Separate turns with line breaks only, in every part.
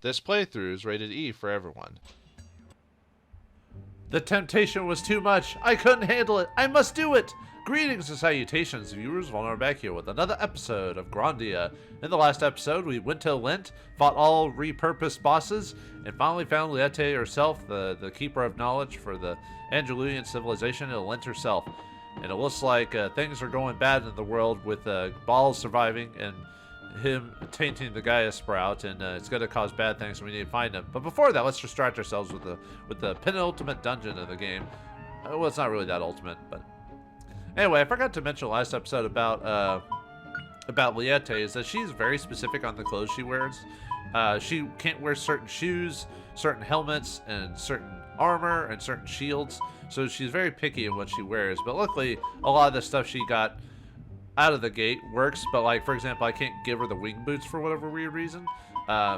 This playthrough is rated E for everyone.
The temptation was too much. I couldn't handle it. I must do it. Greetings and salutations, viewers. Vauldemare back here with another episode of Grandia. In the last episode, we went to Lent, fought all repurposed bosses, and finally found Liette herself, the keeper of knowledge for the Andalusian civilization, and Lent herself. And it looks like things are going bad in the world with Balls surviving and him tainting the Gaia Sprout, and it's going to cause bad things, so we need to find him. But before that, let's distract ourselves with the penultimate dungeon of the game. Well, it's not really that ultimate, but anyway, I forgot to mention last episode about Liette is that she's very specific on the clothes she wears. She can't wear certain shoes, certain helmets, and certain armor, and certain shields. So she's very picky in what she wears. But luckily, a lot of the stuff she got out of the gate works. But like, for example, I can't give her the wing boots for whatever weird reason.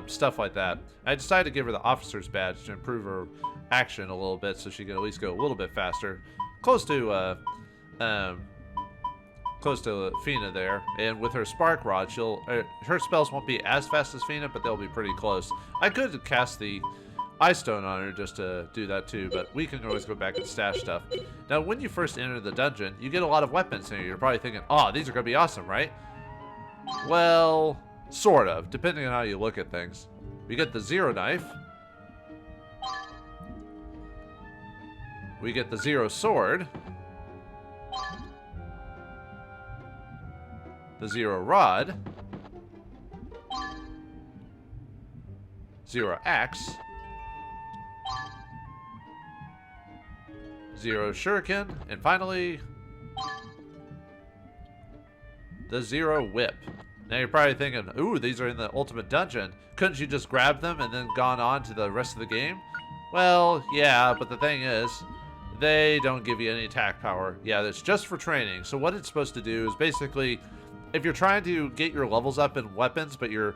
Stuff like that. I decided to give her the officer's badge to improve her action a little bit, so she can at least go a little bit faster, close to Fina there. And with her spark rod, her spells won't be as fast as Fina, but they'll be pretty close. I could cast the Ice Stone on her just to do that too, but we can always go back and stash stuff. Now, when you first enter the dungeon, you get a lot of weapons here. You're probably thinking, oh, these are going to be awesome, right? Well, sort of, depending on how you look at things. We get the Zero Knife. We get the Zero Sword. The Zero Rod. Zero Axe. Zero Shuriken, and finally, the Zero Whip. Now you're probably thinking, ooh, these are in the ultimate dungeon. Couldn't you just grab them and then gone on to the rest of the game? Well, yeah, but the thing is, they don't give you any attack power. Yeah, that's just for training. So what it's supposed to do is basically, if you're trying to get your levels up in weapons, but you're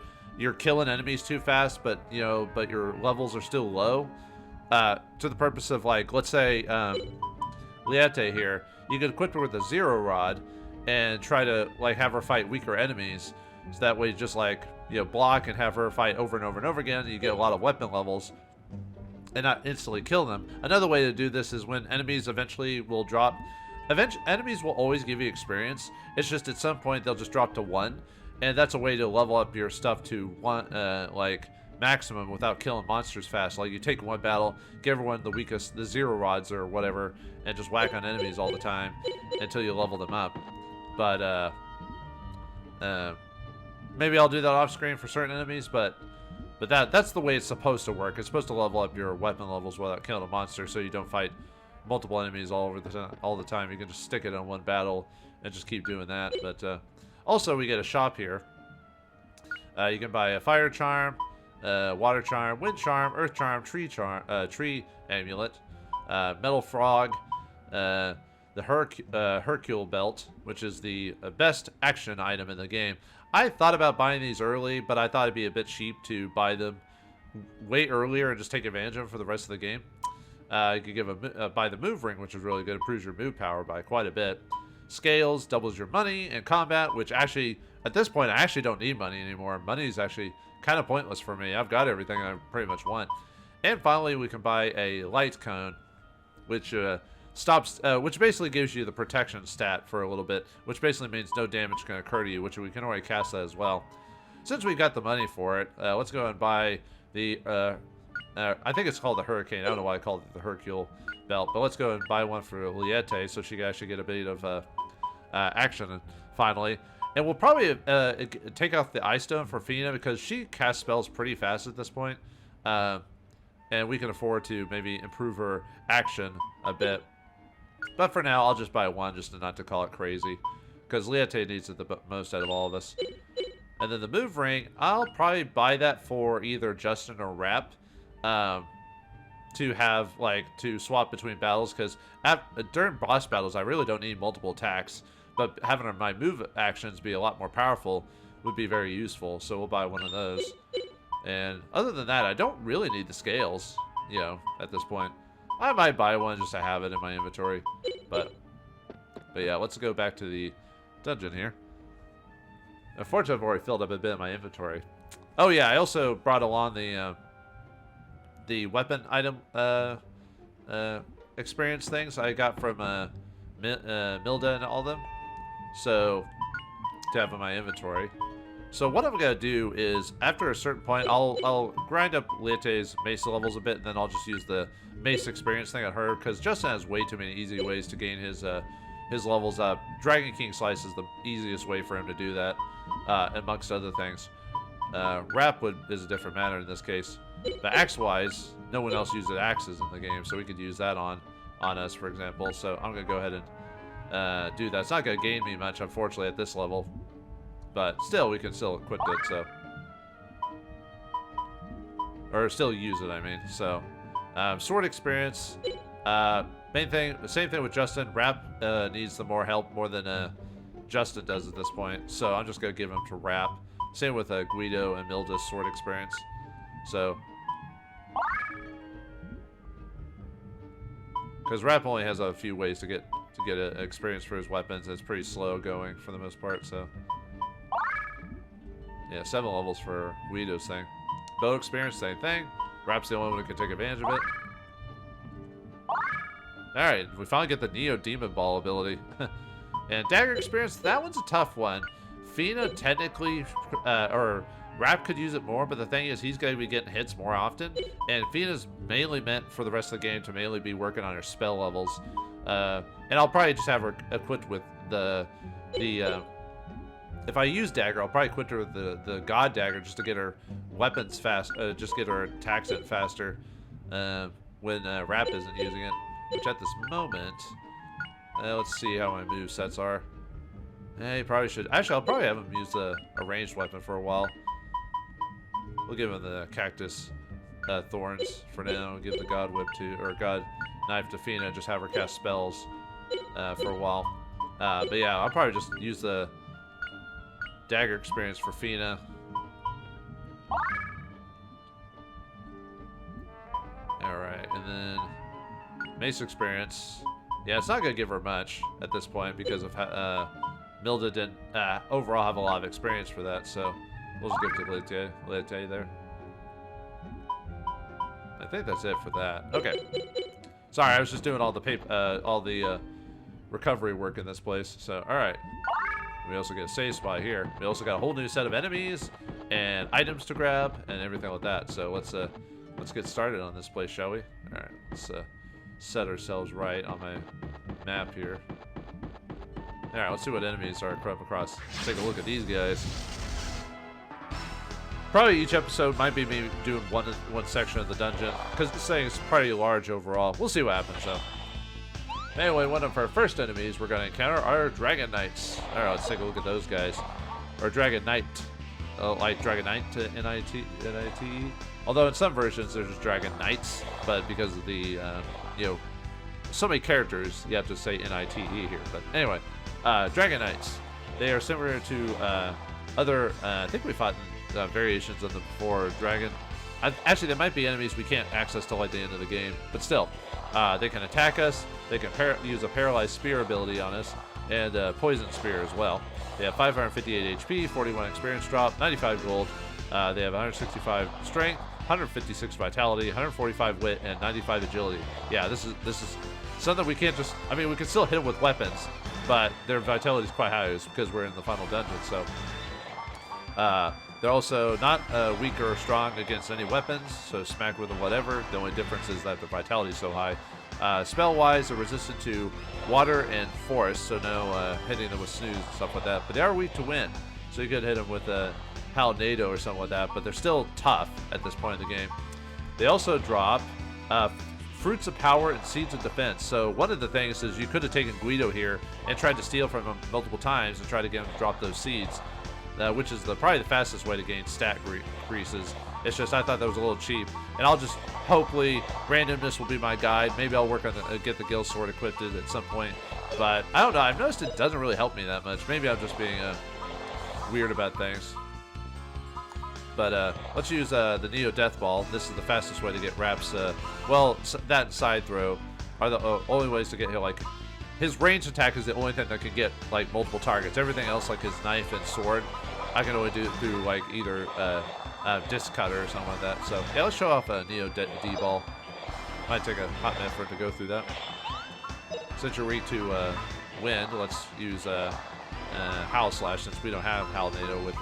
killing enemies too fast, but your levels are still low, to the purpose of, like, let's say Liette here, you could equip her with a Zero Rod and try to like have her fight weaker enemies, so that way you just like block and have her fight over and over and over again, and you get a lot of weapon levels and not instantly kill them. Another way to do this is when enemies eventually will drop. Enemies will always give you experience. It's just at some point they'll just drop to 1, and that's a way to level up your stuff to 1, like maximum, without killing monsters fast. Like, you take one battle, give everyone the weakest, the Zero Rods or whatever, and just whack on enemies all the time until you level them up. But maybe I'll do that off screen for certain enemies, but that's the way it's supposed to work. It's supposed to level up your weapon levels without killing a monster, so you don't fight multiple enemies all the time. You can just stick it in one battle and just keep doing that. But also, we get a shop here. You can buy a fire charm, water charm, wind charm, earth charm, tree amulet, metal frog, the Hercule belt, which is the best action item in the game. I thought about buying these early, but I thought it'd be a bit cheap to buy them way earlier and just take advantage of them for the rest of the game. You could buy the move ring, which is really good. Improves your move power by quite a bit. Scales doubles your money in combat, which actually, at this point, I actually don't need money anymore. Money is actually kind of pointless for me. I've got everything I pretty much want. And finally, we can buy a light cone, which which basically gives you the protection stat for a little bit, which basically means no damage can occur to you, which we can already cast that as well. Since we got the money for it, let's go and buy the, I think it's called the Hurricane. I don't know why I called it the Hercule belt, but let's go and buy one for Liette so she can actually get a bit of action finally. And we'll probably take off the Ice Stone for Fina, because she casts spells pretty fast at this point. And we can afford to maybe improve her action a bit. But for now, I'll just buy one, just not to call it crazy, because Liette needs it the most out of all of us. And then the move ring, I'll probably buy that for either Justin or Rap, to have, like, to swap between battles, because during boss battles, I really don't need multiple attacks, but having my move actions be a lot more powerful would be very useful, so we'll buy one of those. And other than that, I don't really need the scales, at this point. I might buy one just to have it in my inventory, but yeah, let's go back to the dungeon here. Unfortunately, I've already filled up a bit of my inventory. Oh yeah, I also brought along the weapon item experience things I got from Milda and all them. So to have in my inventory. So what I'm gonna do is, after a certain point, I'll grind up Liete's mace levels a bit, and then I'll just use the mace experience thing on her, because Justin has way too many easy ways to gain his levels up. Dragon King Slice is the easiest way for him to do that, amongst other things. Rap is a different matter in this case. But axe-wise, no one else uses axes in the game, so we could use that on us, for example. So I'm gonna go ahead and do that. It's not gonna gain me much, unfortunately, at this level. But still, we can still equip it, so. Or still use it, I mean. So, sword experience. Main thing, the same thing with Justin. Rap needs the more help, more than Justin does at this point. So I'm just going to give him to Rap. Same with Guido and Milda's sword experience. So. Because Rap only has a few ways to get an experience for his weapons. It's pretty slow going for the most part, so. Yeah, 7 levels for Guido's thing. Bow experience, same thing. Rap's the only one who can take advantage of it. Alright, we finally get the Neo Demon Ball ability. And Dagger experience, that one's a tough one. Fina technically, or Rap could use it more, but the thing is he's going to be getting hits more often. And Fina's mainly meant for the rest of the game to mainly be working on her spell levels. And I'll probably just have her equipped with if I use Dagger, I'll probably equip her with the God Dagger just to get her weapons fast, just get her attacks in faster when Rap isn't using it. Which at this moment, let's see how my move sets are. He probably should. Actually, I'll probably have him use a ranged weapon for a while. We'll give him the Cactus Thorns for now. We'll give the God Whip or God Knife to Fina. Just have her cast spells for a while. But yeah, I'll probably just use the Dagger experience for Fina. Alright, and then Mace experience. Yeah, it's not going to give her much at this point because of Milda didn't overall have a lot of experience for that, so we'll just give it to Liete there. I think that's it for that. Okay. Sorry, I was just doing all the recovery work in this place. So, all right. We also get a save spot here. We also got a whole new set of enemies and items to grab and everything like that. So let's get started on this place, shall we? All right. Let's set ourselves right on my map here. All right. Let's see what enemies are come across. Let's take a look at these guys. Probably each episode might be me doing one section of the dungeon because this thing is pretty large overall. We'll see what happens though. Anyway, one of our first enemies we're going to encounter are Dragon Knights. All right, let's take a look at those guys. Or Dragon Knight. Like Dragon Knight to N-I-T-E. Although in some versions they're just Dragon Knights, but because of the, so many characters, you have to say N-I-T-E here. But anyway, Dragon Knights. They are similar to other, I think we fought variations of them before. Dragon. Actually, there might be enemies we can't access till like the end of the game, but still. They can attack us, they can use a Paralyzed Spear ability on us, and Poison Spear as well. They have 558 HP, 41 experience drop, 95 gold. They have 165 strength, 156 vitality, 145 wit, and 95 agility. Yeah, this is something we can't just... I mean, we can still hit them with weapons, but their vitality is quite high because we're in the final dungeon, so... they're also not weak or strong against any weapons, so smack with them whatever. The only difference is that their vitality is so high. Spell-wise, they're resistant to water and forest, so no hitting them with snooze and stuff like that. But they are weak to wind, so you could hit them with a Halnado or something like that, but they're still tough at this point in the game. They also drop Fruits of Power and Seeds of Defense. So one of the things is you could have taken Guido here and tried to steal from him multiple times and try to get him to drop those seeds. Which is probably the fastest way to gain stat increases. It's just I thought that was a little cheap, and I'll just hopefully randomness will be my guide. Maybe I'll work on get the Guild Sword equipped at some point, but I don't know. I've noticed it doesn't really help me that much. Maybe I'm just being weird about things. But let's use the Neo Death Ball. This is the fastest way to get Rap's. Well, that and Side Throw are the only ways to get him. Like his ranged attack is the only thing that can get like multiple targets. Everything else, like his knife and sword, I can only do through like either disc cutter or something like that. So yeah, let's show off a Neo D-ball. Might take a hot minute for it to go through that. Since you're weak to wind, let's use Howl Slash since we don't have Howl NATO with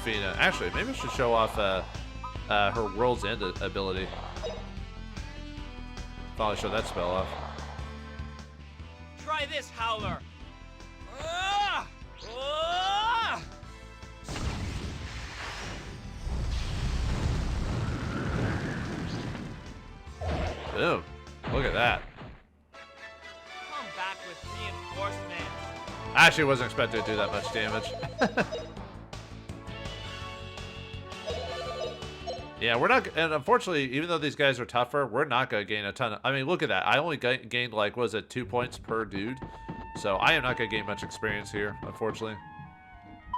Fina. Actually, maybe I should show off her World's End ability. Finally show that spell off.
Try this, Howler. Ah! Ah!
Boom. Look at that.
Come back with reinforcements.
I actually wasn't expecting to do that much damage. Yeah, we're not, and unfortunately, even though these guys are tougher, we're not going to gain a ton of, I mean, look at that. I only gained, like, what was it, 2 points per dude? So I am not going to gain much experience here, unfortunately.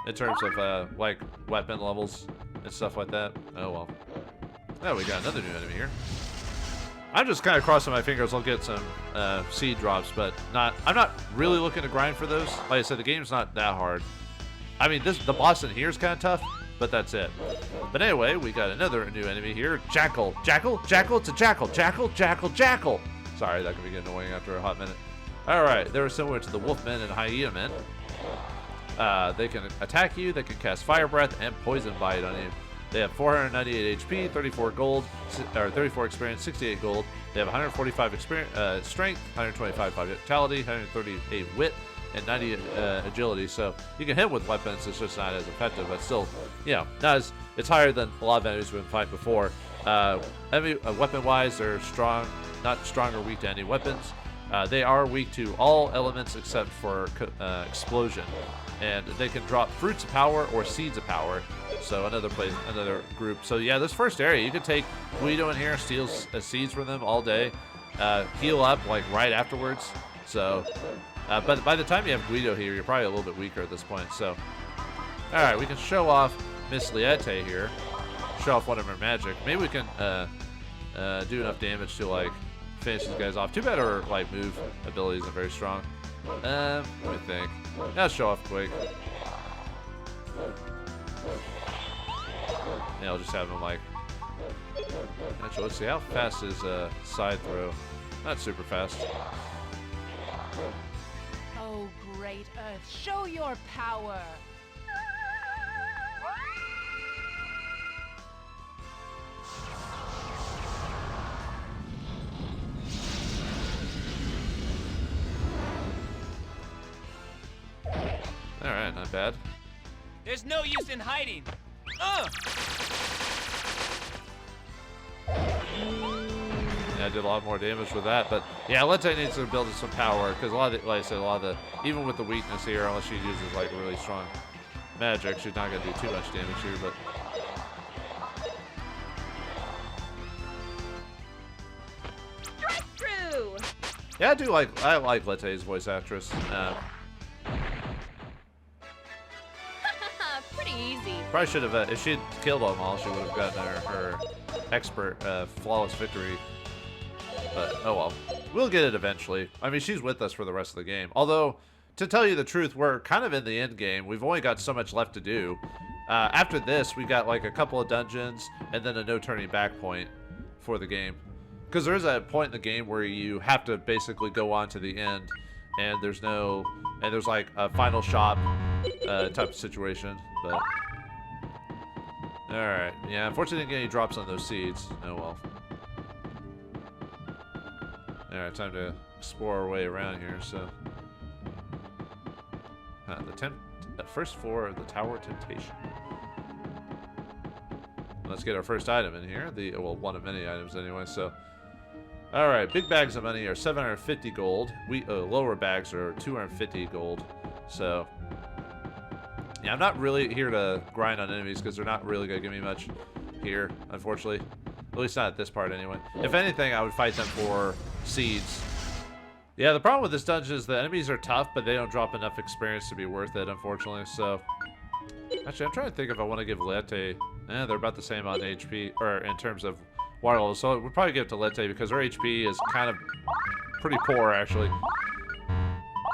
In terms of, like, weapon levels and stuff like that. Oh, well. Oh, we got another new enemy here. I'm just kind of crossing my fingers I'll get some seed drops, but I'm not really looking to grind for those. Like I said, the game's not that hard. I mean, the boss in here is kind of tough, but that's it. But anyway, we got another new enemy here. Jackal. Jackal? Jackal? It's a jackal. Jackal? Jackal? Jackal. Sorry, that can be getting annoying after a hot minute. Alright, they're similar to the Wolfmen and Hyena Men. They can attack you, they can cast Fire Breath and Poison Bite on you. They have 498 HP, 34 gold, or 34 experience, 68 gold. They have 145 experience, strength, 125 vitality, 138 wit, and 90 agility. So you can hit with weapons. It's just not as effective, but still, you know, it's higher than a lot of enemies we've been fighting before. Weapon-wise, they're strong, not strong or weak to any weapons. They are weak to all elements except for explosion. And they can drop fruits of power or seeds of power. So another group. So yeah, this first area, you could take Guido in here, steal seeds from them all day, heal up like right afterwards. So, but by the time you have Guido here, you're probably a little bit weaker at this point. So, all right, we can show off Miss Liette here, show off one of her magic. Maybe we can do enough damage to like finish these guys off. Too bad her like move ability isn't very strong. Let me think. Yeah, let's show off quick. Yeah, I'll just have him like. Actually, let's see how fast is side throw. Not super fast.
Oh, great Earth, show your power.
Alright, not bad.
There's no use in hiding.
Yeah, I did a lot more damage with that, but yeah, Lette needs to build some power because a lot of the, like I said, even with the weakness here, unless she uses like really strong magic, she's not gonna do too much damage here. But
Strike through.
yeah, I like Lette's voice actress.
Pretty easy.
Probably should have, if she'd killed them all, she would have gotten her expert flawless victory. But oh well, we'll get it eventually. I mean, she's with us for the rest of the game. Although, to tell you the truth, we're kind of in the end game. We've only got so much left to do. After this, we got like a couple of dungeons and then a no turning back point for the game. Because there is a point in the game where you have to basically go on to the end, and there's like a final shop type of situation. But all right, yeah. Unfortunately, didn't get any drops on those seeds. Oh well. All right, time to explore our way around here. So, the first floor of the Tower of Temptation. Let's get our first item in here. Well, one of many items anyway. So, all right, big bags of money are 750 gold. Lower bags are 250 gold. So, yeah, I'm not really here to grind on enemies because they're not really gonna give me much here, unfortunately. At least not at this part, anyway. If anything, I would fight them for seeds. Yeah, the problem with this dungeon is the enemies are tough, but they don't drop enough experience to be worth it, unfortunately. So, actually, I'm trying to think if I want to give Lette. They're about the same on HP, or in terms of water level. So we'll probably give it to Lette because her HP is kind of pretty poor, actually.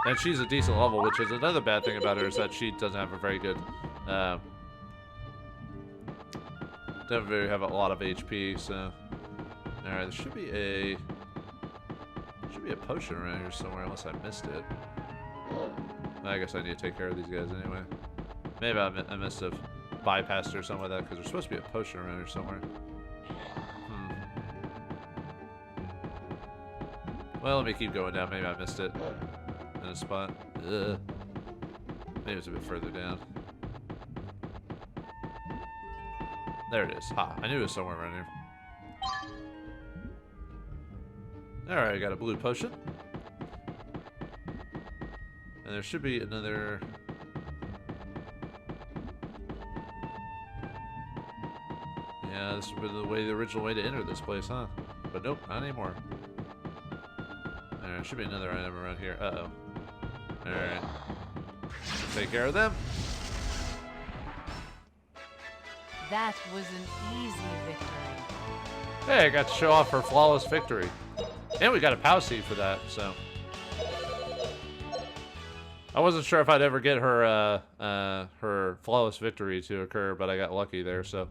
And she's a decent level, which is another bad thing about her is that she doesn't have a very good Don't really have a lot of HP, so. Alright, there should be a potion around here somewhere, unless I missed it. I guess I need to take care of these guys anyway. Maybe I must have bypassed it or something like that, because there's supposed to be a potion around here somewhere. Well, let me keep going down. Maybe I missed it in a spot. Ugh. Maybe it's a bit further down. There it is. Ha! I knew it was somewhere around here. Alright, I got a blue potion. And there should be another... Yeah, this would be the original way to enter this place, huh? But nope, not anymore. There should be another item around here. Uh-oh. Alright. Take care of them.
That was an easy victory.
Hey, I got to show off her flawless victory. And we got a POW seed for that, so. I wasn't sure if I'd ever get her her flawless victory to occur, but I got lucky there, so.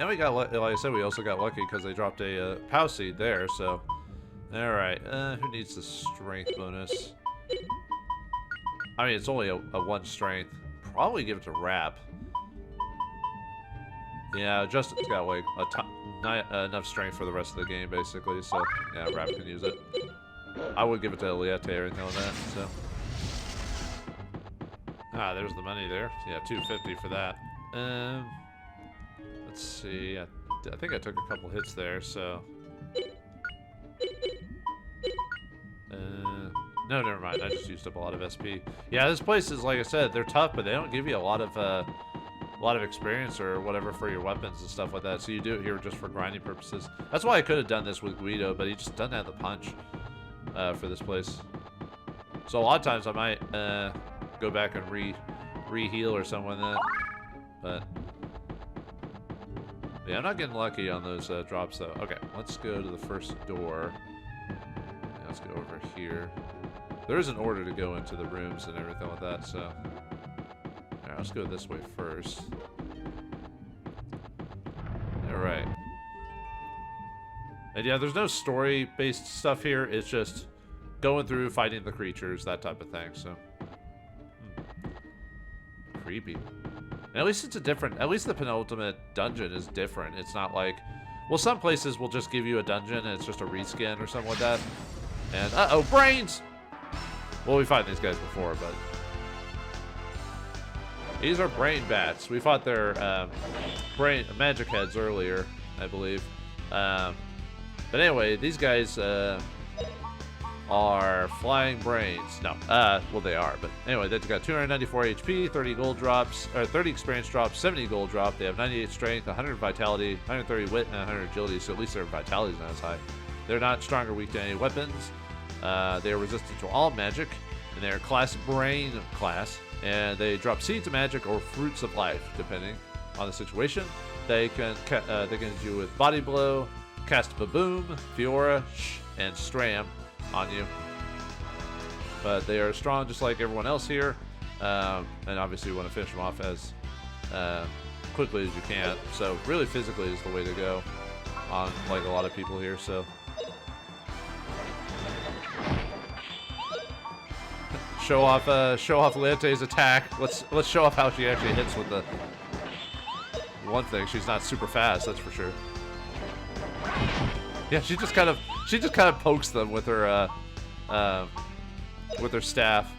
And we got, like I said, we also got lucky because they dropped a POW seed there, so. Alright, who needs the strength bonus? I mean, it's only a 1 strength. Probably give it to Rap. Yeah, Justin's got like enough strength for the rest of the game, basically, so yeah, Rap can use it. I would give it to Eliette or anything like that, so. Ah, there's the money there. Yeah, $250 for that. Let's see. I think I took a couple hits there, so. No, never mind. I just used up a lot of SP. Yeah, this place is, like I said, they're tough, but they don't give you a lot of experience or whatever for your weapons and stuff like that. So you do it here just for grinding purposes. That's why I could have done this with Guido, but he just doesn't have the punch for this place. So a lot of times I might go back and re-heal or something like that. But yeah, I'm not getting lucky on those drops though. Okay, let's go to the first door. Yeah, let's go over here. There is an order to go into the rooms and everything like that, so. Alright, let's go this way first. Alright. And yeah, there's no story-based stuff here. It's just going through, fighting the creatures, that type of thing, so. Creepy. And at least it's a different, at least the penultimate dungeon is different. It's not like, well, some places will just give you a dungeon and it's just a reskin or something like that. And, uh-oh, brains! Well, we fought these guys before, but. These are brain bats. We fought their brain magic heads earlier, I believe. But anyway, these guys are flying brains. No, well they are, but anyway, they've got 294 HP, 30 gold drops, or 30 experience drops, 70 gold drop. They have 98 strength, 100 vitality, 130 wit, and 100 agility. So at least their vitality is not as high. They're not strong or weak to any weapons. They are resistant to all magic, and they are class brain class. And they drop seeds of magic or fruits of life, depending on the situation. They can do with body blow, cast Baboom, Fiora, and Stram on you. But they are strong just like everyone else here, and obviously you want to finish them off as quickly as you can. So really, physically is the way to go on like a lot of people here. So. Show off Leonte's attack. Let's show off how she actually hits with the one thing. She's not super fast, that's for sure. Yeah, she just kind of pokes them with her staff.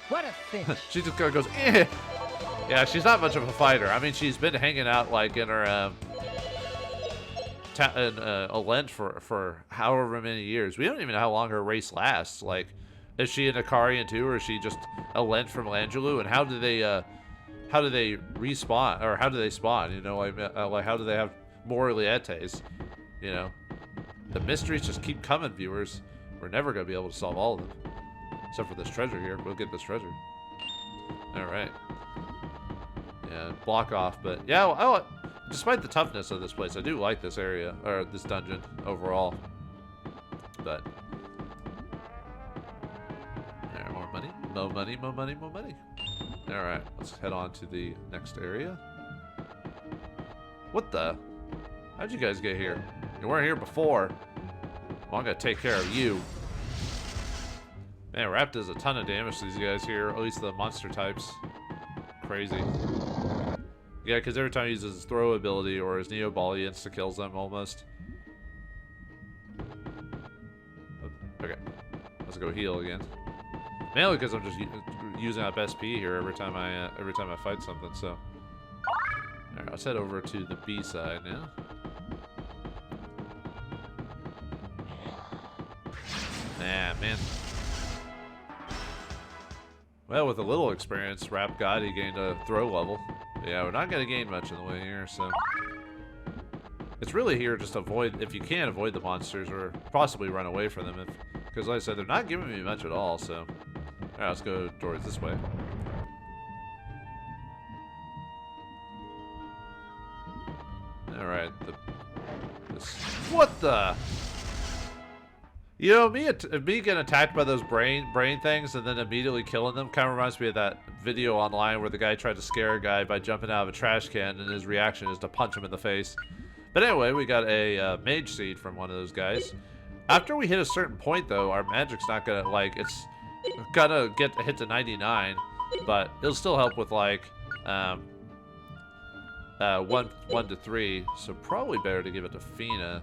What a fish!
She just kind of goes, eh. Yeah, she's not much of a fighter. I mean, she's been hanging out like in her a Lent for however many years. We don't even know how long her race lasts. Like, is she an Akarian too, or is she just a Lent from Langelu? And how do they respawn, or how do they spawn? You know, like how do they have more Elietes? You know, the mysteries just keep coming, viewers. We're never gonna be able to solve all of them, except for this treasure here. We'll get this treasure. All right. Yeah, block off, but yeah. Despite the toughness of this place, I do like this area, or this dungeon overall. But, there, more money. Mo money, mo money, mo money. Alright, let's head on to the next area. What the? How'd you guys get here? You weren't here before. Well, I'm gonna take care of you. Man, Rap does a ton of damage to these guys here, at least the monster types. Crazy. Yeah, because every time he uses his throw ability or his Neo Ball, he insta-kills them almost. Okay. Let's go heal again. Mainly because I'm just using up SP here every time I fight something, so. Alright, let's head over to the B side now. Nah, man. Well, with a little experience, Rap God, he gained a throw level. Yeah, we're not going to gain much in the way here, so. It's really here just avoid, if you can, avoid the monsters or possibly run away from them. Because like I said, they're not giving me much at all, so. Alright, let's go towards this way. Alright, what the? You know, me getting attacked by those brain things and then immediately killing them kind of reminds me of that video online where the guy tried to scare a guy by jumping out of a trash can and his reaction is to punch him in the face. But anyway, we got a mage seed from one of those guys. After we hit a certain point, though, our magic's not gonna, like, it's gonna get hit to 99, but it'll still help with, like, 1 to 3, so probably better to give it to Fina.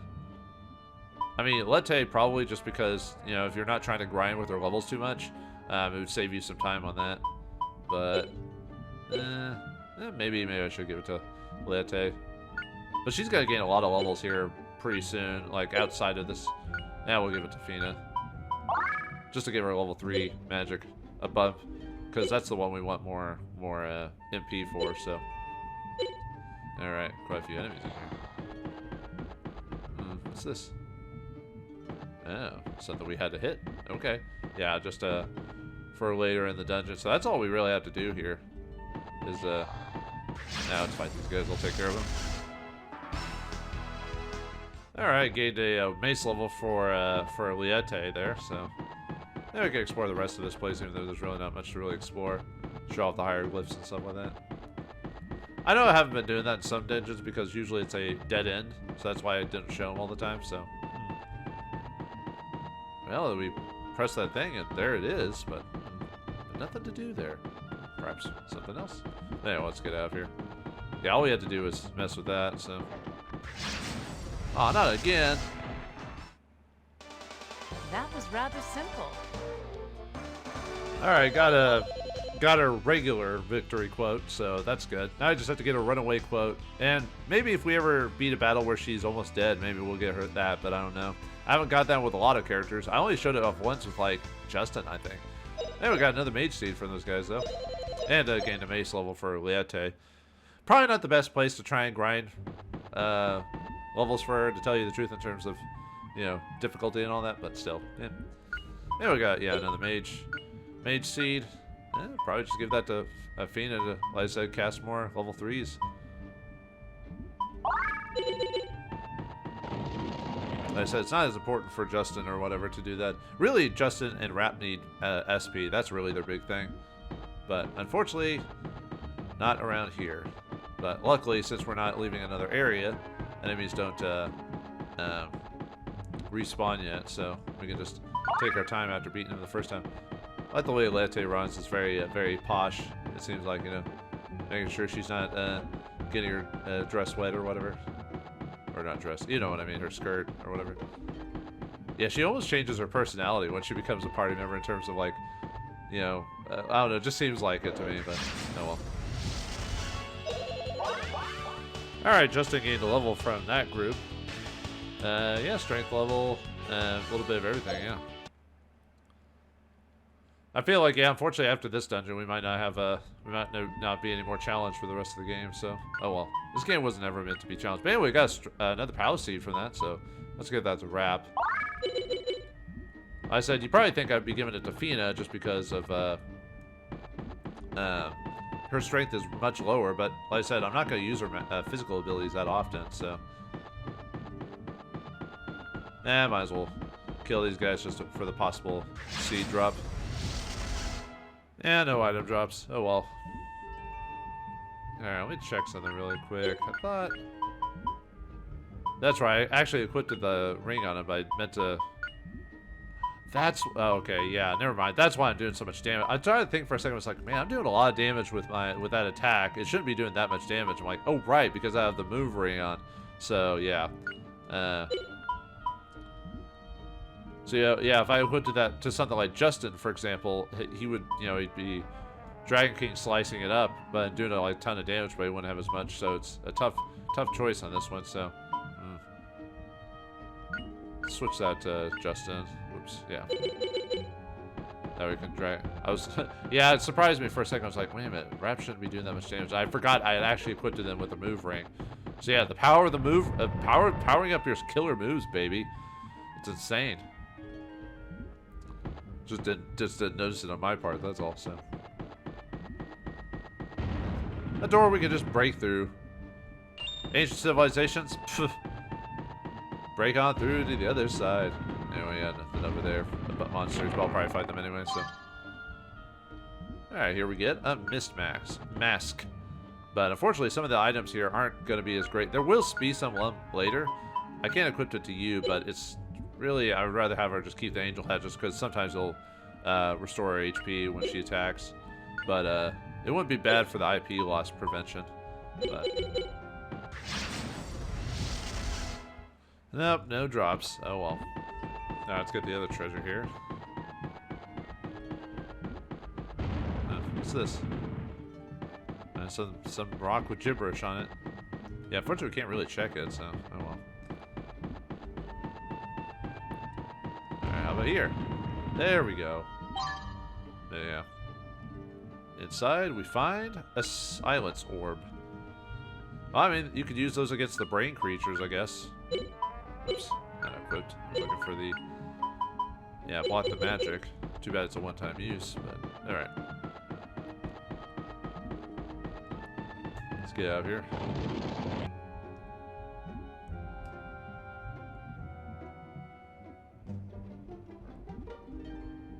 I mean, Lete probably just because, you know, if you're not trying to grind with her levels too much, it would save you some time on that. But, maybe I should give it to Lete. But she's got to gain a lot of levels here pretty soon, like outside of this. Yeah, we'll give it to Fina. Just to give her level 3 magic above, because that's the one we want more MP for, so. Alright, quite a few enemies in here. What's this? Oh, something we had to hit. Okay. Yeah, just for later in the dungeon. So that's all we really have to do here. Is now let's fight these guys. We'll take care of them. Alright, gained a mace level for Liete there, so now we can explore the rest of this place, even though there's really not much to really explore. Show off the hieroglyphs and stuff like that. I know I haven't been doing that in some dungeons because usually it's a dead end, so that's why I didn't show them all the time, so. Well, we press that thing and there it is, but nothing to do there. Perhaps something else. Anyway, let's get out of here. Yeah, all we had to do was mess with that, so. Oh, not again.
That was rather simple.
Alright, got a regular victory quote, so that's good. Now I just have to get a runaway quote. And maybe if we ever beat a battle where she's almost dead, maybe we'll get her that, but I don't know. I haven't got that with a lot of characters. I only showed it off once with, like, Justin, I think. Then we got another mage seed from those guys, though. And gained a mace level for Liete. Probably not the best place to try and grind levels for her, to tell you the truth, in terms of, you know, difficulty and all that, but still, yeah. Then we got, yeah, another mage seed. Probably just give that to Fina to, like I said, cast more level 3s. Like I said, it's not as important for Justin or whatever to do that. Really, Justin and Rap need SP. That's really their big thing. But unfortunately, not around here. But luckily, since we're not leaving another area, enemies don't respawn yet, so we can just take our time after beating them the first time. I like the way Lete runs. It's very posh. It seems like, you know, making sure she's not getting her dress wet or whatever. Or not dress, you know what I mean, her skirt or whatever. Yeah, she almost changes her personality when she becomes a party member in terms of, like, you know, I don't know, it just seems like it to me, but oh well. Alright, Justin gained a level from that group. Yeah, strength level, a little bit of everything, yeah. I feel like, yeah, unfortunately after this dungeon we might not have not be any more challenge for the rest of the game, so oh well. This game wasn't ever meant to be challenged. But anyway, we got another power seed from that, so let's get that to Rap. I said you probably think I'd be giving it to Fina just because of her strength is much lower, but like I said, I'm not going to use her physical abilities that often, so might as well kill these guys just for the possible seed drop. Yeah, no item drops. Oh well. Alright, let me check something really quick. I thought... That's right, I actually equipped the ring on him, but I meant to... That's... Oh, okay, yeah, never mind. That's why I'm doing so much damage. I tried to think for a second, I was like, man, I'm doing a lot of damage with that attack. It shouldn't be doing that much damage. I'm like, oh, right, because I have the move ring on. So, yeah. So, yeah, if I equipped that to something like Justin, for example, he would, you know, he'd be Dragon King slicing it up, but doing a like, ton of damage, but he wouldn't have as much. So it's a tough choice on this one, so... Switch that to Justin. Whoops, yeah. Now we can drag. I was, yeah, it surprised me for a second. I was like, wait a minute, Rap shouldn't be doing that much damage. I forgot I had actually equipped them with the move ring. So yeah, the power of the move, powering up your killer moves, baby. It's insane. Just didn't notice it on my part. That's all. So a door we can just break through. Ancient civilizations. Pff. Break on through to the other side. Anyway, yeah, nothing over there but monsters, but I'll probably fight them anyway, so. Alright, here we get a mist mask. But unfortunately, some of the items here aren't going to be as great. There will be some later. I can't equip it to you, but it's really, I would rather have her just keep the angel head just because sometimes it'll restore her HP when she attacks. But it wouldn't be bad for the IP loss prevention. But... Nope, no drops. Oh well. Now let's get the other treasure here. What's this? Some rock with gibberish on it. Yeah, unfortunately we can't really check it, so oh well. Alright, how about here? There we go. Yeah. Inside we find a silence orb. Well, I mean, you could use those against the brain creatures, I guess. Oops, not equipped. I was looking for the... Yeah, block the magic. Too bad it's a one-time use, but... Alright. Let's get out of here.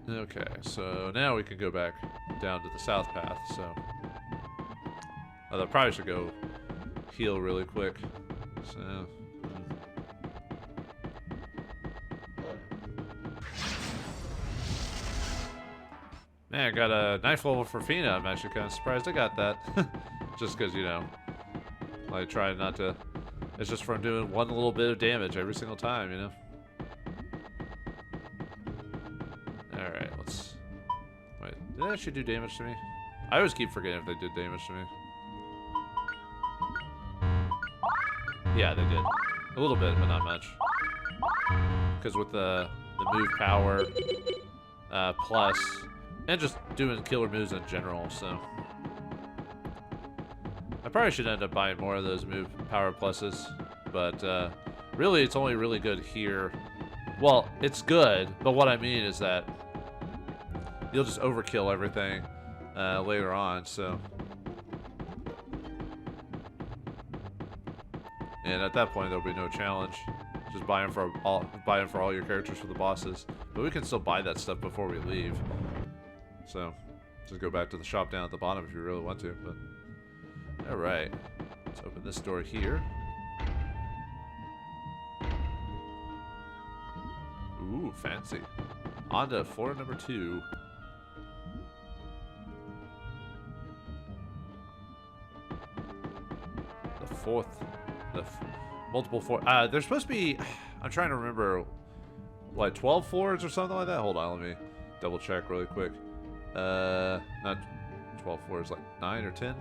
Okay, so now we can go back down to the south path, so... Although I probably should go heal really quick. So... Man, I got a knife level for Fina. I'm actually kind of surprised I got that. Just because, you know, I try not to... It's just from doing one little bit of damage every single time, you know? Alright, let's... Wait, did they actually do damage to me? I always keep forgetting if they did damage to me. Yeah, they did. A little bit, but not much. Because with the move power plus... And just doing killer moves in general, so... I probably should end up buying more of those move power pluses. But, really, it's only really good here. Well, it's good, but what I mean is that... You'll just overkill everything later on, so... And at that point, there'll be no challenge. Just buy them for all your characters for the bosses. But we can still buy that stuff before we leave. So, just go back to the shop down at the bottom if you really want to. But alright, let's open this door here. Ooh, fancy. On to floor number 2. The fourth, multiple floor. There's supposed to be. I'm trying to remember, like 12 floors or something like that. Hold on, let me double check really quick. Not 12 floors, like 9 or 10.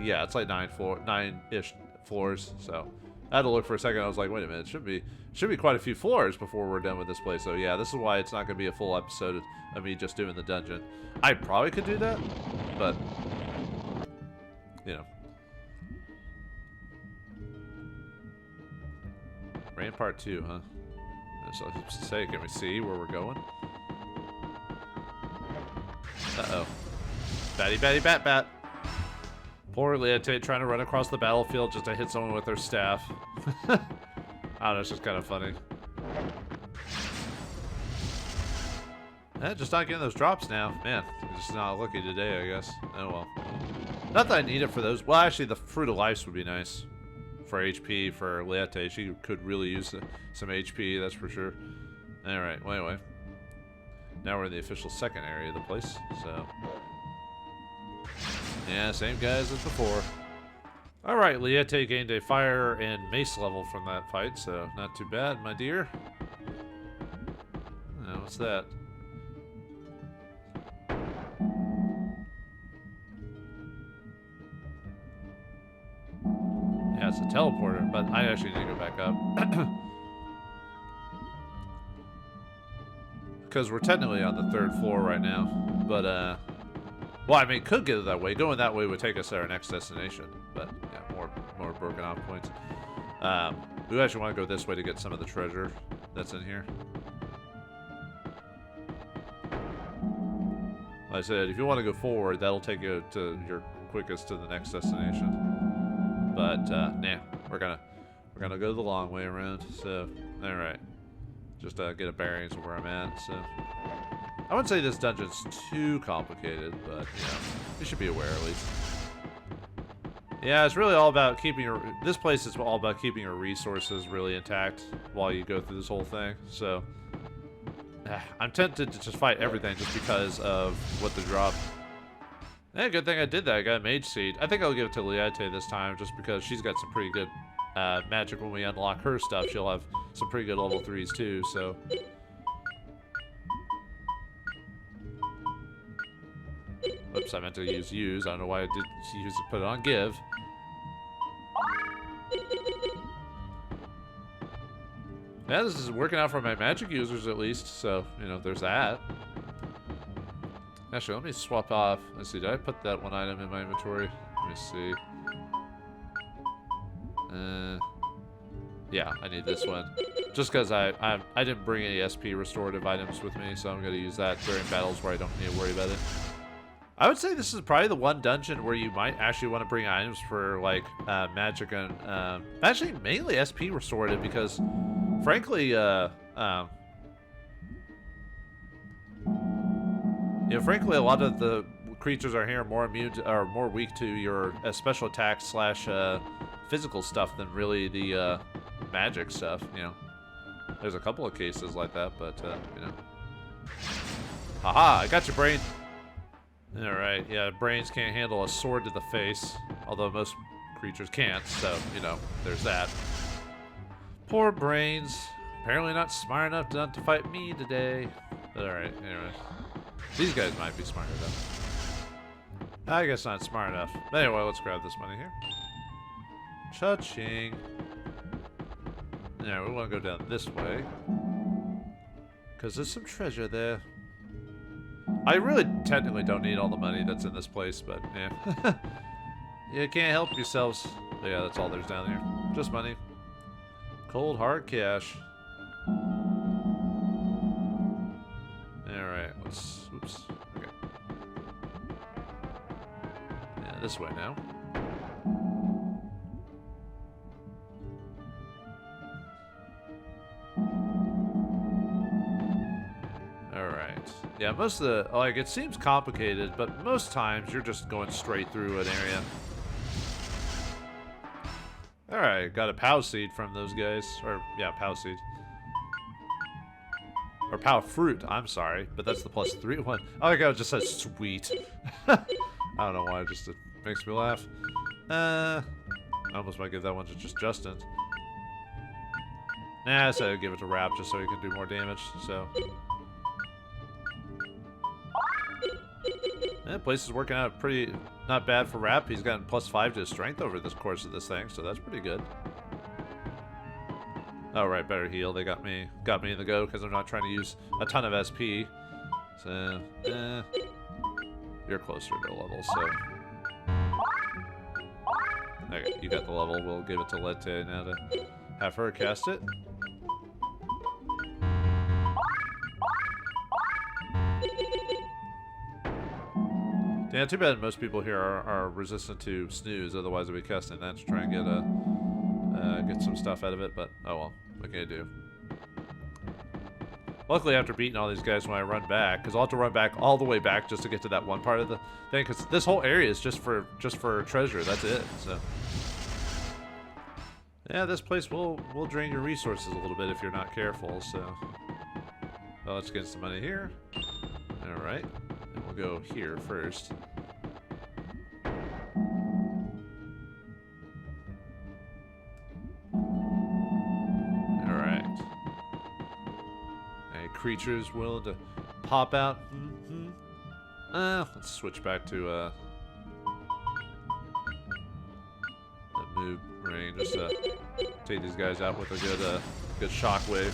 Yeah, it's like 9-ish floors. So I had to look for a second. I was like, wait a minute, it should be quite a few floors before we're done with this place. So yeah, this is why it's not gonna be a full episode of me just doing the dungeon. I probably could do that, but you know. Part 2, huh? So let's say, can we see where we're going? Uh-oh. Batty, batty, bat, bat. Poor Leotate trying to run across the battlefield just to hit someone with their staff. I don't know, it's just kind of funny. Just not getting those drops now. Man, just not lucky today, I guess. Oh well. Not that I need it for those. Well, actually, the Fruit of Life would be nice. For HP, for Liete. She could really use some HP, that's for sure. Alright, well, anyway. Now we're in the official second area of the place, so... Yeah, same guys as before. Alright, Liete gained a fire and mace level from that fight, so not too bad, my dear. Oh, what's that? Yeah, it's a teleporter, but I actually need to go back up. Because we're technically on the 3rd floor right now. But, well, I mean, could get it that way. Going that way would take us to our next destination. But, yeah, more broken off points. We actually want to go this way to get some of the treasure that's in here. Like I said, if you want to go forward, that'll take you to your quickest to the next destination. But nah, we're gonna go the long way around. So, all right, just get a bearings of where I'm at. So, I wouldn't say this dungeon's too complicated, but you know, you should be aware at least. Yeah, it's really all about keeping your. This place is all about keeping your resources really intact while you go through this whole thing. So, I'm tempted to just fight everything just because of what the drop. Yeah, good thing I did that. I got a Mage Seed. I think I'll give it to Liete this time just because she's got some pretty good magic when we unlock her stuff. She'll have some pretty good level 3s too, so... Oops, I meant to use. I don't know why I did put it on give. Yeah, this is working out for my magic users at least, so, you know, there's that. Actually, let me swap off. Let's see, did I put that one item in my inventory? Let me see. Yeah, I need this one. Just because I didn't bring any SP restorative items with me, so I'm going to use that during battles where I don't need to worry about it. I would say this is probably the one dungeon where you might actually want to bring items for, like, magic and... actually, mainly SP restorative, because, frankly, yeah, frankly, a lot of the creatures are here more immune to, or more weak to your special attack / physical stuff than really the magic stuff. You know, there's a couple of cases like that, but you know, haha! I got your brain. All right, yeah, brains can't handle a sword to the face, although most creatures can't. So you know, there's that. Poor brains. Apparently not smart enough not to fight me today. But all right, anyway. These guys might be smart enough. I guess not smart enough. But anyway, let's grab this money here. Cha-ching. Yeah, we want to go down this way. Because there's some treasure there. I really technically don't need all the money that's in this place, but yeah. You can't help yourselves. But yeah, that's all there's down here. Just money. Cold, hard cash. Alright, let's... Oops. Okay. Yeah, this way now. Alright. Yeah, most of the... Like, it seems complicated, but most times you're just going straight through an area. Alright, got a POW seed from those guys. Or, yeah, POW seed. Or POW fruit, I'm sorry. But that's the +3 one. Oh my god, it just says sweet. I don't know why, it makes me laugh. I almost might give that one to just Justin. Nah, I said I'd give it to Rap just so he can do more damage, so... Yeah, place is working out pretty not bad for Rap. He's gotten +5 to his strength over this course of this thing, so that's pretty good. Oh right, better heal. They got me in the go because I'm not trying to use a ton of SP. So, you're closer to level, so. Okay, you got the level. We'll give it to Lete now to have her cast it. Yeah, too bad most people here are resistant to snooze. Otherwise, I'd be casting that to try and get some stuff out of it. But oh well, what can you do? Luckily, after beating all these guys, when I run back, because I'll have to run back all the way back just to get to that one part of the thing, because this whole area is just for treasure. That's it. So, yeah, this place will drain your resources a little bit if you're not careful. So, well, let's get some money here. All right, and we'll go here first. Creatures willing to pop out. Let's switch back to the move ring just to take these guys out with a good shockwave.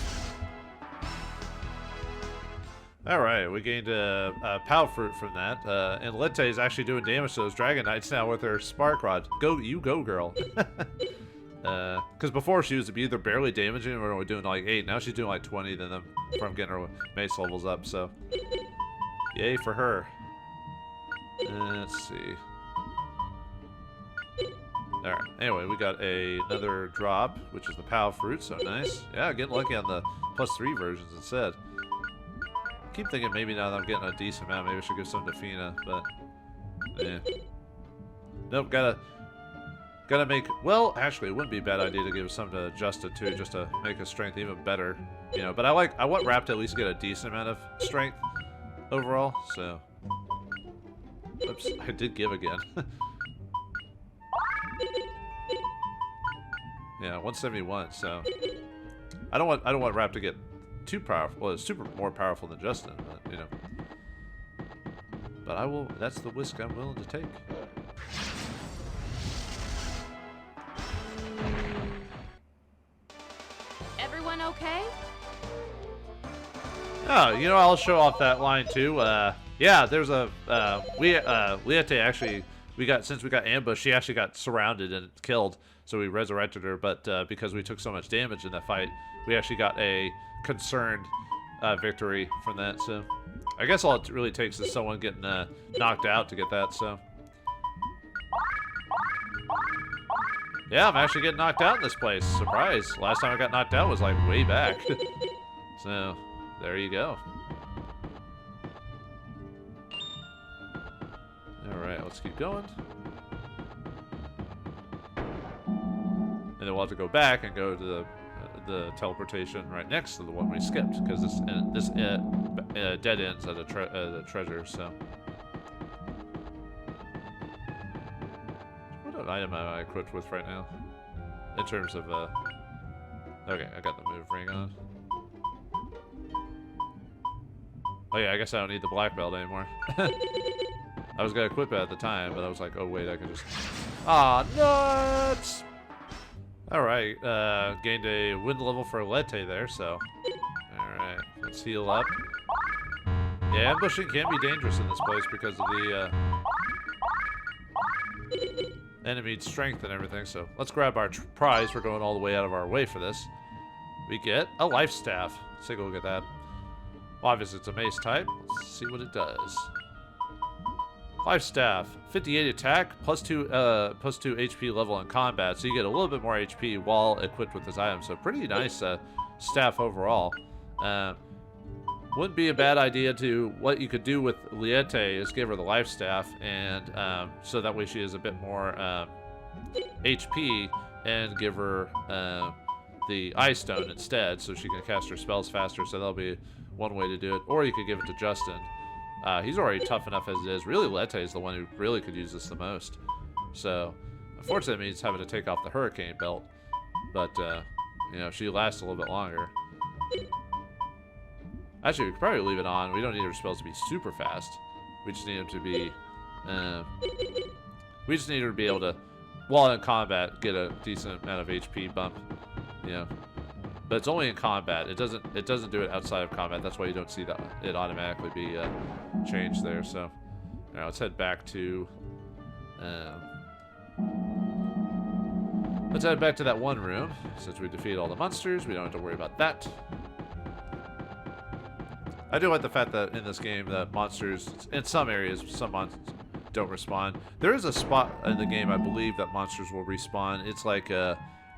All right, we gained a pow fruit from that, and Lette is actually doing damage to those Dragon Knights now with her Spark Rod. Go, girl. Because before she was either barely damaging or we're doing like 8. Now she's doing like 20 than them from getting her mace levels up. So, yay for her. Let's see. Alright, anyway, we got another drop, which is the POW fruit, so nice. Yeah, getting lucky on the +3 versions instead. I keep thinking maybe now that I'm getting a decent amount, maybe I should give some to Fina, but yeah. Nope, gotta make, well, actually, it wouldn't be a bad idea to give some to Justin too, just to make his strength even better, you know. But I want Rap to at least get a decent amount of strength overall, so. Oops, I did give again. Yeah, 171, so. I don't want Rap to get too powerful. Well, it's more powerful than Justin, but, you know. But that's the risk I'm willing to take.
Everyone okay?
Oh, you know, I'll show off that line too. Yeah, there's a Liette actually, since we got ambushed, she actually got surrounded and killed, so we resurrected her, but because we took so much damage in that fight, we actually got a concerned victory from that. So I guess all it really takes is someone getting knocked out to get that. So yeah, I'm actually getting knocked out in this place. Surprise. Last time I got knocked out was like way back. So there you go. Alright, let's keep going. And then we'll have to go back and go to the teleportation right next to the one we skipped, because this dead ends at a treasure, so. What item am I equipped with right now? In terms of, okay, I got the move ring on. Oh yeah, I guess I don't need the black belt anymore. I was gonna equip it at the time, but I was like, oh wait, I can just... Ah, nuts! Alright, gained a wind level for Lette there, so... Alright, let's heal up. Yeah, ambushing can be dangerous in this place because of the, enemy strength and everything, so let's grab our prize. We're going all the way out of our way for this. We get a life staff. Let's take a look at that. Well, obviously it's a mace type. Let's see what it does. Life staff, 58 attack, +2 HP level in combat, so you get a little bit more HP while equipped with this item. So pretty nice staff overall. Wouldn't be a bad idea to, what you could do with Liette is give her the life staff, and so that way she has a bit more HP, and give her the Ice Stone instead, so she can cast her spells faster. So that'll be one way to do it. Or you could give it to Justin. He's already tough enough as it is. Really, Lette is the one who really could use this the most. So, unfortunately, it means having to take off the Hurricane Belt. But, you know, she lasts a little bit longer. Actually, we could probably leave it on. We don't need her spells to be super fast. We just need them to be... we just need her to be able to, while in combat, get a decent amount of HP bump. You know. But it's only in combat. It doesn't do it outside of combat. That's why you don't see that it automatically be changed there. So, now let's head back to let's head back to that one room. Since we defeated all the monsters, we don't have to worry about that. I do like the fact that in this game that monsters, in some areas, some monsters don't respawn. There is a spot in the game, I believe, that monsters will respawn. It's like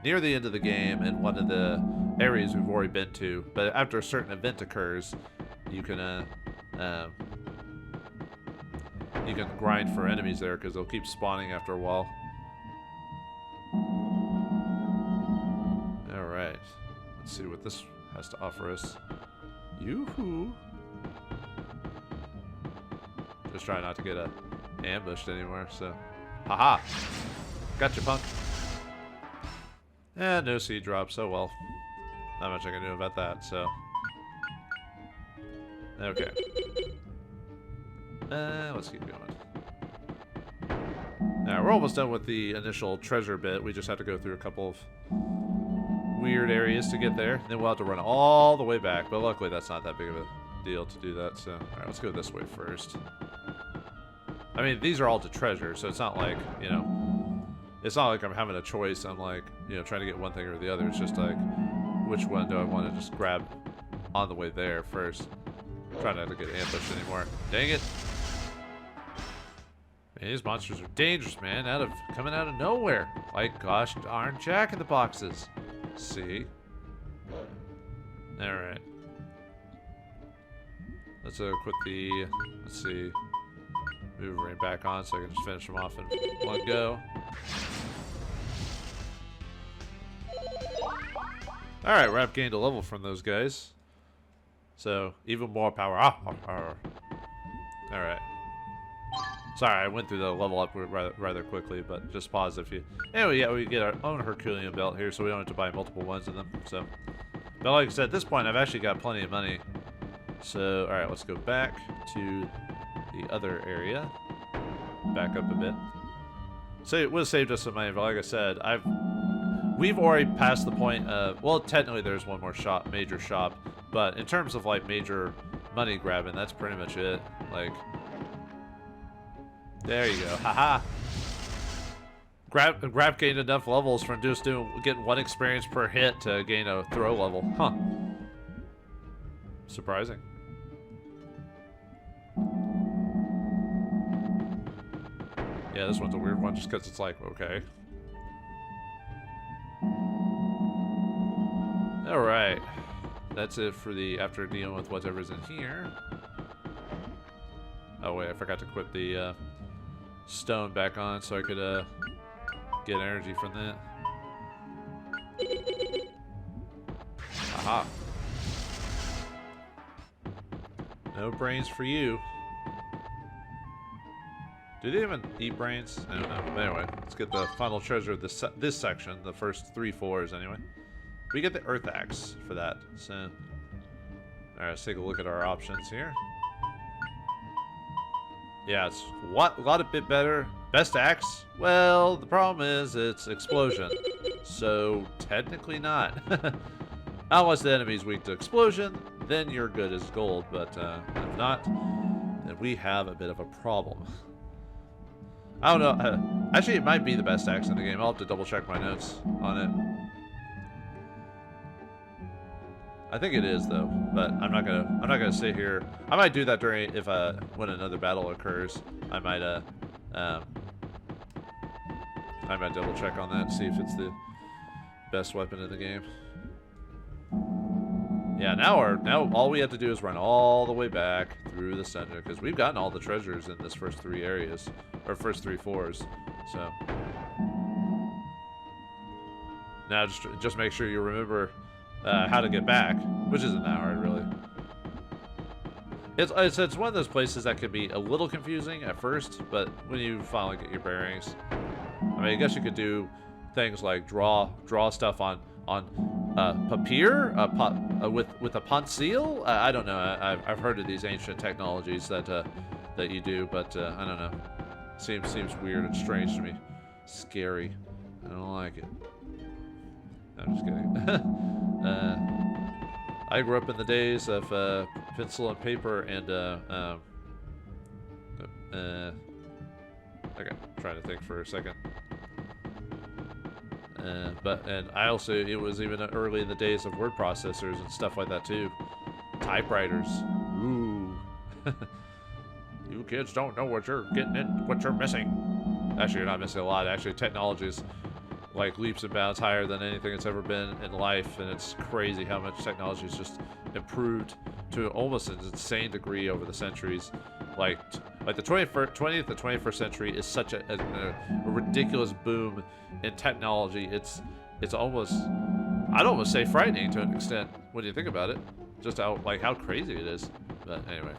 near the end of the game in one of the areas we've already been to. But after a certain event occurs, you can grind for enemies there because they'll keep spawning after a while. All right, let's see what this has to offer us. Yoo-hoo! Just try not to get ambushed anywhere. So, haha, gotcha, punk. And no seed drops. Oh well, not much I can do about that. So, okay. Let's keep going. Now, we're almost done with the initial treasure bit. We just have to go through a couple of weird areas to get there. Then we'll have to run all the way back. But luckily, that's not that big of a deal to do that. So, alright, let's go this way first. I mean, these are all to treasure, so it's not like, you know, it's not like I'm having a choice. I'm like, you know, trying to get one thing or the other. It's just like, which one do I want to just grab on the way there first? Trying not to get ambushed anymore. Dang it. Man, these monsters are dangerous, man. Coming out of nowhere. Like, gosh darn jack-in-the-boxes. See? Alright. Let's quit the... Let's see. Move right back on so I can just finish them off in one go. Alright, I've gained a level from those guys. So, even more power. Alright. Sorry, I went through the level up rather quickly, but just pause if you... Anyway, yeah, we get our own Herculean belt here, so we don't have to buy multiple ones of them. So, but like I said, at this point, I've actually got plenty of money. So, alright, let's go back to the other area. Back up a bit. So it would have saved us some money, but like I said, we've already passed the point of... Well, technically there's one more shop, major shop, but in terms of like major money grabbing, that's pretty much it. Like... There you go. Haha. Grab gained enough levels from just getting one experience per hit to gain a throw level. Huh. Surprising. Yeah, this one's a weird one just because it's like, okay. Alright. That's it for the after dealing with whatever's in here. Oh wait, I forgot to quit the stone back on so I could get energy from that. Aha. No brains for you. Do they even eat brains? I don't know. But anyway, let's get the final treasure of this section, the first 3 floors anyway. We get the Earth Axe for that. So, alright, let's take a look at our options here. Yeah, it's a lot a bit better. Best axe? Well, the problem is it's explosion. So, technically not. Unless the enemy's weak to explosion, then you're good as gold. But if not, then we have a bit of a problem. I don't know. Actually, it might be the best axe in the game. I'll have to double check my notes on it. I think it is though, but I'm not gonna sit here. I might do that during when another battle occurs. I might double check on that and see if it's the best weapon in the game. Yeah, now all we have to do is run all the way back through the center because we've gotten all the treasures in this first 3 areas or first 3 floors. So now just make sure you remember how to get back, which isn't that hard really. It's one of those places that can be a little confusing at first, but when you finally get your bearings, I mean, I guess you could do things like draw stuff on papier with a pencil. I don't know. I've heard of these ancient technologies that you do, but I don't know. Seems weird and strange to me. Scary. I don't like it. No, I'm just kidding. I grew up in the days of pencil and paper and okay, trying to think for a second. And I also, it was even early in the days of word processors and stuff like that too. Typewriters. Ooh. You kids don't know what you're getting in, what you're missing. Actually, you're not missing a lot. Actually, technology's like leaps and bounds higher than anything that's ever been in life, and it's crazy how much technology has just improved to almost an insane degree over the centuries. Like the 20th and 21st century is such a ridiculous boom in technology. It's almost, I'd almost say, frightening to an extent when you think about it. Just how crazy it is. But anyway,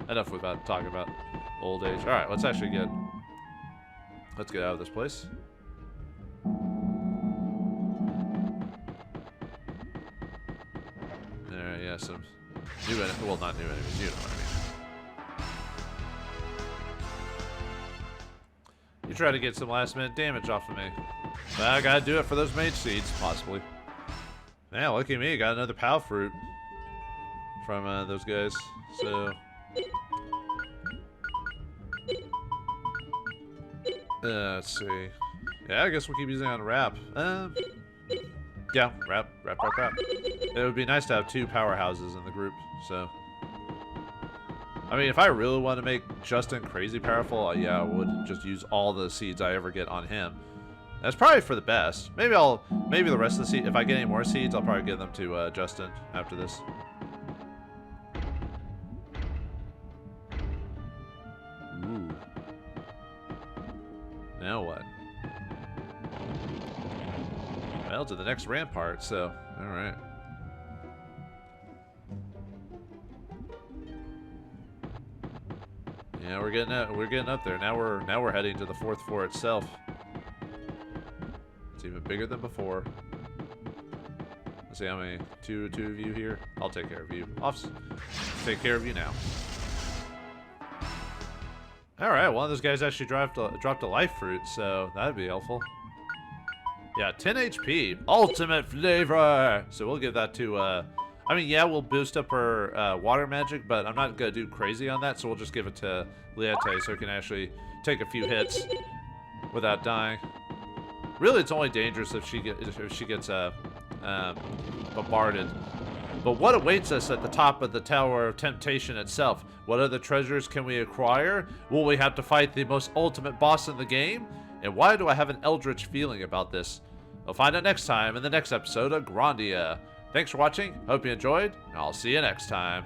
enough about talking about old age. All right, let's get out of this place. There, yeah, some new enemies. Well, not new enemies. You know what I mean. You try to get some last-minute damage off of me. Well, I gotta do it for those mage seeds, possibly. Yeah, look at me. Got another POW fruit from those guys. So, let's see. Yeah, I guess we'll keep using it on wrap. Yeah, wrap. It would be nice to have 2 powerhouses in the group. So, I mean, if I really want to make Justin crazy powerful, yeah, I would just use all the seeds I ever get on him. That's probably for the best. Maybe the rest of the seeds, if I get any more seeds, I'll probably give them to Justin after this. Ooh. Now what? Well, to the next rampart, so, alright. Yeah, we're getting up there. Now we're heading to the 4th floor itself. It's even bigger than before. Let's see how many two of you here. I'll take care of you. I'll take care of you now. All right, one of those guys actually dropped a life fruit, so that'd be helpful. Yeah, 10 HP, ultimate flavor. So we'll give that to. I mean, yeah, we'll boost up her water magic, but I'm not gonna do crazy on that. So we'll just give it to Liete, so it can actually take a few hits without dying. Really, it's only dangerous if she gets bombarded. But what awaits us at the top of the Tower of Temptation itself? What other treasures can we acquire? Will we have to fight the most ultimate boss in the game? And why do I have an eldritch feeling about this? We'll find out next time in the next episode of Grandia. Thanks for watching, hope you enjoyed, and I'll see you next time.